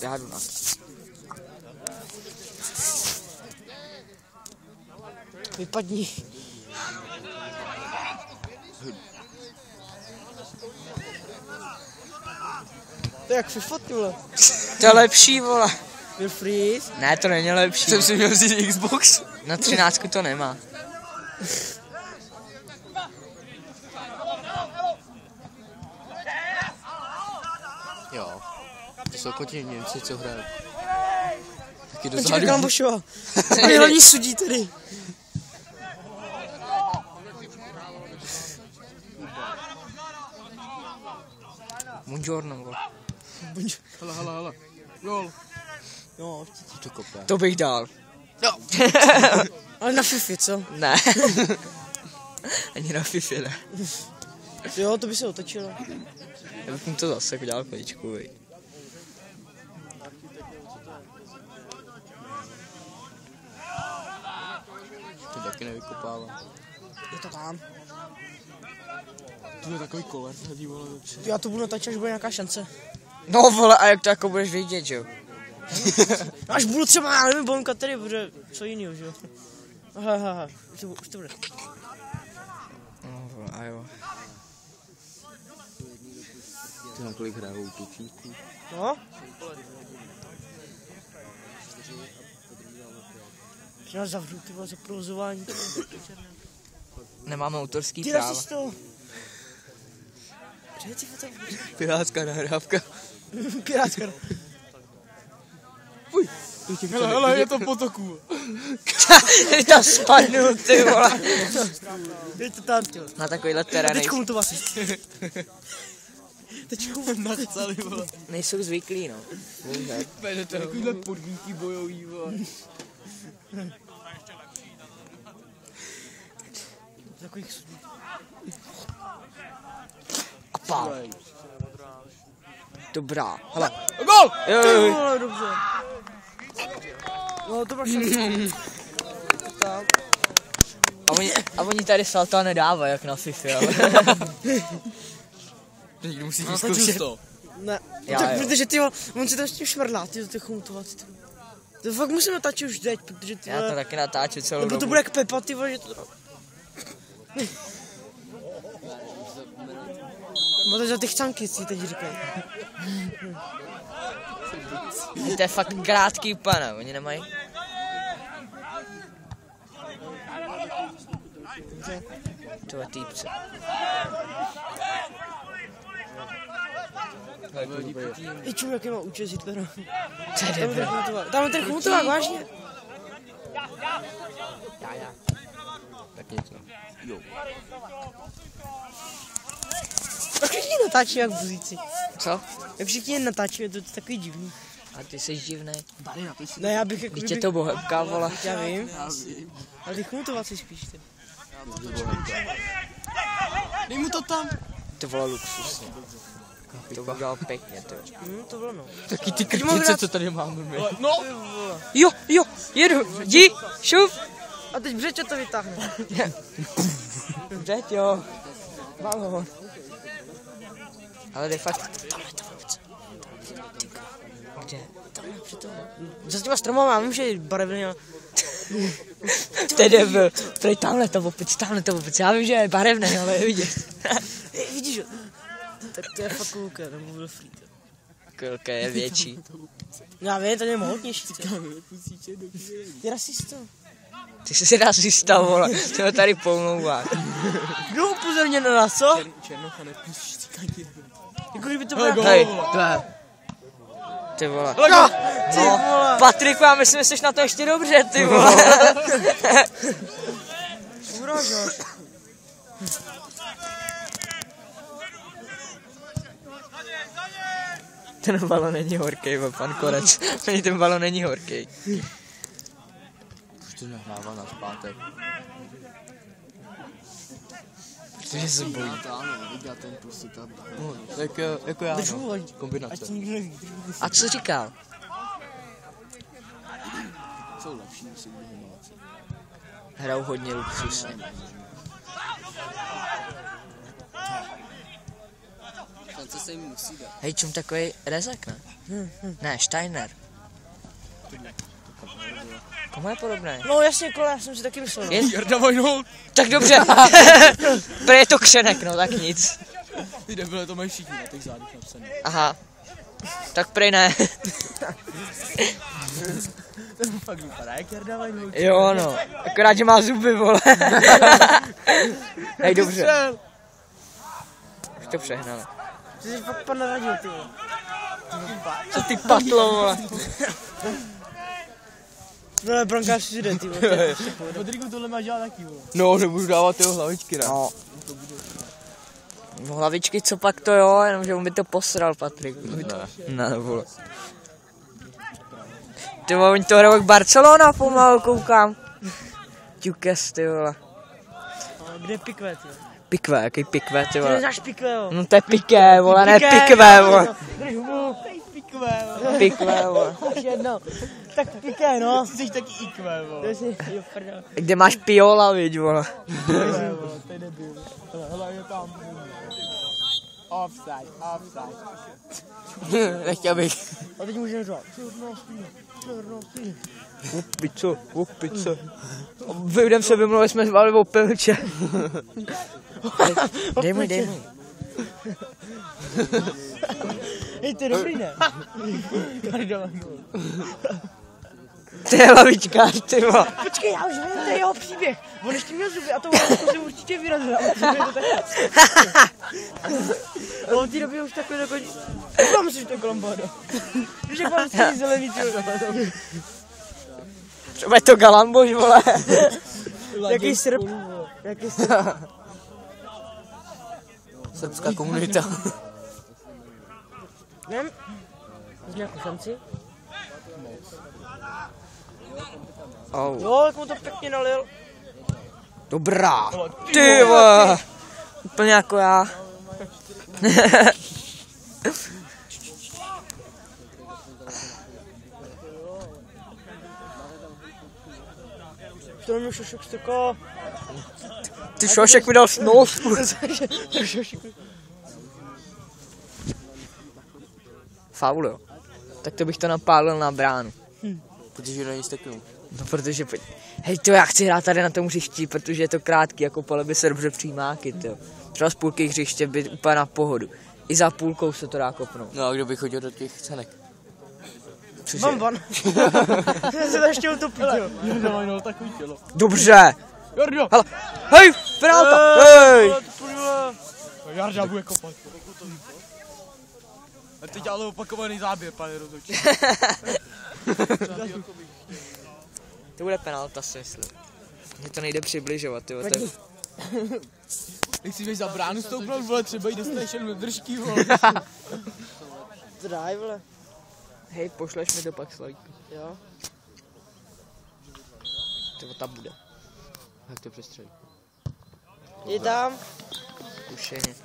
Já jdu na to. Vypadni. To je jak FIFA, ty vole. To je lepší, vole. Byl freeze? Ne, to není lepší. Jsem si měl vzít Xbox. Na 13 to nemá. Jo. To jsou kotí Němci, co hrají. Taky do Počkej, zádu. Kambošova. Je hlavní sudí tady. Buongiorno, vole. Hele. Gol. No, To kope. To bych dal. ale na FIFA, co? Ne. Ani na FIFA ne. Jo, to by se otočilo. Já bych mu to zase udělal chvíličku, vej. To taky nevykopává. Je to tam. To je takový koler, hledí, vole. Já to budu natáčet, až bude nějaká šance. No vole, a jak to jako budeš vidět, jo? Až budu třeba, já nevím, bonkat tady, protože co jinýho, že jo? Aha, už to bude. No vole, a jo. Ty na kolik hrajou útočníků? No? Že nás zavřu, ty vole, za provozování. Nemáme autorský Ty práva. jsi to. Kde ty to? Pirátská nahrávka. Pirátská. Fuj. Hele, je to potoku. Ty tam spadnu, ty vole. Je to tam, ty vole. Na takovýhle terén Teď komu to vlastně? Teď komu Nachcali, vole. nejsou zvyklí, no. Takovýhle podmínky bojový, vole. Takových sudí. A pál. Dobrá, hele. Gol! Jo. No, dobře. No, to máš šance. Tak. A oni tady salta nedávají, jak na FIFA, ale. To někdo musí No, vyzkoušet to. Ne, Já, tak jo. protože ty vole, on si tam s tím šmrdlá, ty to chomutovat. To fakt musím natáčet už teď, protože ty Já to vole, taky natáču celou nebo to dobu. bude jak Pepa, ty vole, že to... Máte za ty chcánky, si teď říkají. To je fakt krátký pane, oni nemají. Dobře. To je týpce. I čum, jaký má účes Hitlera. To je debil. Tam je ten chmutovák, vážně. Tak něco. Jo. A všichni natáčí jak buzíci. Co? Jak všichni jen natáčí, to je takový divný. A ty jsi divnej. Tady napiš. Ne, já bych jako... Víš, je to bohemka, vole. Já vím. Ale ty chmutovací spíš ty. Dej mu to tam. To bylo luxusně. To udělal pěkně, to. To bylo no. Taky ty krtice, co tady máme my. No. Jo, jedu, jdi, šup. A teď Břeča to vytáhne. Dobře, jo. Balón. Ale de facto. Tohle to vůbec. Kde? Tohle přitom. Za těma stromama, já vím, že je barevný, ale... To je debil. Prej tamhle to opic. Já vím, že je barevný, ale je vidět. Vidíš, jo? Tak to je fakt kulka, nebo byl free. Kulka je větší. Já vím, to je mohutnější. Ty rasisto. Ty jsi rasista, vole. Ty ho tady pomlouváš. Kdo upozorně na nás, co? Černocha nepustí cikaní. Jako kdyby to bylo... Hej, to je. Ty vole. No, ty No, vole. Patriku, já myslím, že jsi na to ještě dobře, ty vole. Urážáš. Ten balon není horký, pan Korec. Ani ten balon není horký. Už to nahrává na zpátek. Protože se bojí. Ano, viděl ten prostě tam. Tak jako já, Držu, no. ať Kombinace. ti nikdo neví. A co říkal? Jsou lepší, musí být kombinace. Hrajou hodně luxusně. Šance se jim musí dát. Hej, čum takový Rezek, ne? Ne, Steiner. Komu je podobný? No jasně, Kole, já jsem si taky myslel. No. Jarda Vojnout. Tak dobře. Prý je to Křenek, no tak nic. Ty debile, to mají všichni na těch zádech napsané. Aha. Tak prý ne. To fakt vypadá jak Jarda Vojnout. Jo no, akorát, že má zuby, vole. Hej, dobře. Už to přehnali. Ty jsi fakt pan naradil, ty vole. Co ty patlo, vole. No ale brankář si jde, ty vole. Rodrigo tohle má dělat taky, vole. No, nebudu dávat jeho hlavičky, ne? No. No hlavičky, co pak to jo, jenomže on by to posral, Patrik. Ne, vole. Ty vole, oni to hrajou jak Barcelona pomalu, koukám. Ťukes, ty vole. Kde je Pikve, ty vole? Pikve, jaký Pikve, ty Ty vole. neznáš Pikve, jo? No to je Piké, vole, ne Pikve, vole. Drž mu, Pikve, vole. Pikve, vole. Až jednou. Tak Piké, no. Ty jsi taky IQ, vole. To si, jo, prdel. Kde máš Piola, viď, vole. To je debil. Hele, je tam. Offside. Nechtěl bych. A teď můžeme řovat. Opice. Vyjdem se vymluvili, jsme zvali o pilče. Dej mi. Hej, to je dobrý, ne? To je hlavičkář, ty vole. Počkej, já už vím, to je jeho příběh. On ještě měl zuby a to se určitě vyrazil. A on v té době už takový takový... Mám si, že to je Kolambáda. Když je pan stejný zelený, ty. Třeba je to Galamboš, vole. Jaký srb. Jaký srb. Srbská komunita. Nevím. Máš nějakou šanci? Oh. Jo, jak mu to pěkně nalil. Dobrá. Ty vole. Úplně jako já. To mi Šošek strká. Ty Šošek mi dal snosku. Faul, jo. Tak to bych to napálil na bránu. Protože na ní steknu. No protože, hej to já chci hrát tady na tom hřišti, protože je to krátký, jako pole by se dobře přímáky, to. Třeba z půlky hřiště by úplně na pohodu. I za půlkou se to dá kopnout. No a kdo by chodil do těch cenek? Cože? Ban. Já se to ještě utopit, jo. Jarda Vojnout, takový tělo. Dobře. Jarda! Hele, hej, penalta, hej. Jarda bude kopat. A teď dělalo opakovaný záběr, pane rozhodčí. To bude penalta, si myslím. Mně to nejde přibližovat, jo. To je... Jak si běž za bránu stoupnout, vole, třeba jí dostaneš jen do držky, vole. Zdraj, vole. Hej, pošleš mi to pak, Slavíku. Jo. Nebo ta bude. Jak to přestřelí? Je tam. Zkušeně.